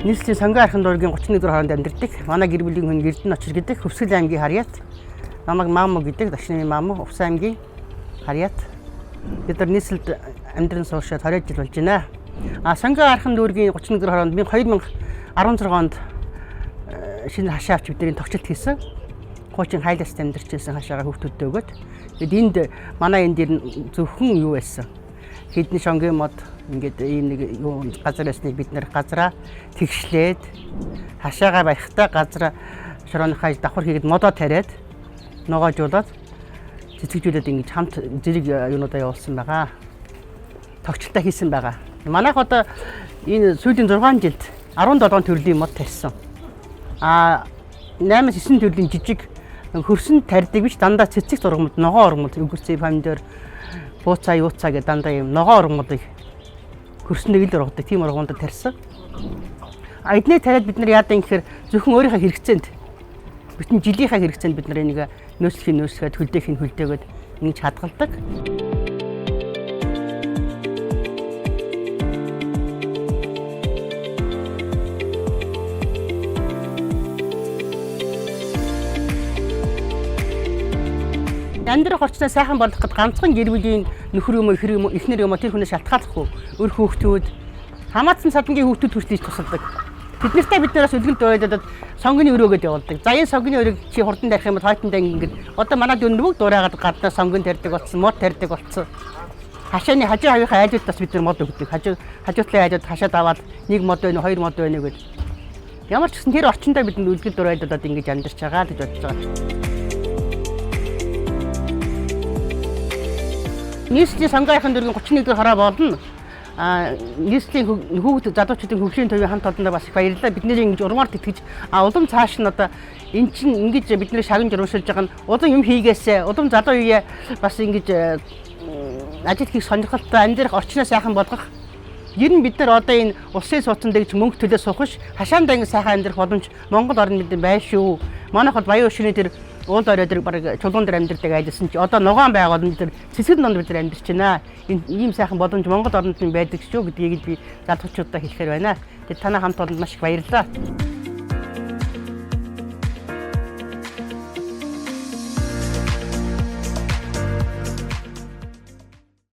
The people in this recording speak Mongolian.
нийслэлийн сонгон архын дургийн 31 дугаар хооронд амьдардаг. Манай гэр бүлийн хүн Эрдэнэ Очир гэдэг Хөвсгөл аймгийн Харьяат. Намайг Мамо гэдэг Дашны Мамо Увсан аймгийн Харьяат. Бид нар нийслэлд амьдран суушаад 20 жил болж байна. Сонгон архын дүүргийн 31 дугаар хооронд би 2016 онд шинэ хашаа авч бидний тогтчлт хийсэн. Хуучин хайласт амьдарч байсан хашаага хүүхдүүдтэй өгөөд. Тэгэд энд манай энэ дээр зөвхөн юу байсан? Хэдэн шонгийн мод ингээд ийм нэг юу газар байсныг бид нэр газараа тэгшлээд хашаага барихтаа газар шорооныхаа давхар хийгээд модоо тариад ногоожуулаад цэцгэлжүүлээд ингэж хамт зэрэг юунуудаа явуулсан байгаа. Тогтчлтаа хийсэн байгаа. Манайх одоо энэ сүүлийн 6 жилд 17 төрлийн мод тарьсан. 8-9 төрлийн жижиг хөрсөн тарьдаг биш дандаа цэцэг зургамд ногоо ургамд өнгөрцөө помидор бууцаа юуцаа гэдэг дандаа юм ногоо ургамдыг хөрснөг л ургадаг тийм ургамдад тарьсан. Эдний тариад бид нар яадаг гэхээр зөвхөн өөрийнхөө хэрэгцээнд бүтэн жилийнхаа хэрэгцээнд бид нар энийг нөөцлөхийн төлдөөхийн хөлдөөгөөд ингэж хадгалдаг. Амьдрах орчноо сайхан болгоход ганцхан гэр бүлийн нөхөр юм уу эхнэр юм уу тэр хүнээс шалтгааллахгүй өр хүүхдүүд хамаатсан садангийн хүүхдүүд хүртэл тусалдаг. Тэднэртэй бид нараас үлгэн дурайдаад сонгоны өрөөгөөд явуулдаг. За энэ сонгоны өрөөг чи хурдан тарих юм бол хойтондоо ингэж одоо манай дүүн бүгд дураагаад гаднаа сонгон тарьдаг болсон, мод тарьдаг болсон. Хашааны хажуу хавийнхаа айлуудаас бид нар мод өгдөг. Хажуутлын айлууд хашаад аваад нэг мод байна уу, хоёр мод байна уу гэд. Ямар ч гэсэн тэр орчиндөө бид үлгэн дурайдаад ингэж амьдарч байгаа гэж бодож байгаа. Нийслэлийн сонгон архын дүүргийн 31 дугаар хороо болно. Нийслэлийн хүүхд залуучуудын хөгжлийн төвийн хамт олондоо бас их баярлалаа. Бидний ингэж урмаар тэтгэж улам цааш нь одоо эн чинь ингэж бидний шагнаж урамшилж байгаа нь улам юм хийгээсэ. Улам залуу үе бас ингэж ажил хийх сонирхолтой амьдрах орчноо сайхан болгох. Ер нь бид нар одоо энэ улсын сууцнд гэж мөнгө төлөө суух биш. Хашаанд ингэ сайхан амьдрах боломж Монгол орнд бид байна шүү. Манайхад баян өшөөний тэр уул орой дээр баг чулуун дээр амьдардаг айлсан чи одоо ногоон байгаад бид нар цэцгэн донд бид нар амьдарч байна. Энэ ийм сайхан боломж Монгол орнд нь байдаг шүү гэдгийг би залуучуудаа хэлэхээр байна. Тэгээд танай хамт олонд маш их баярлалаа.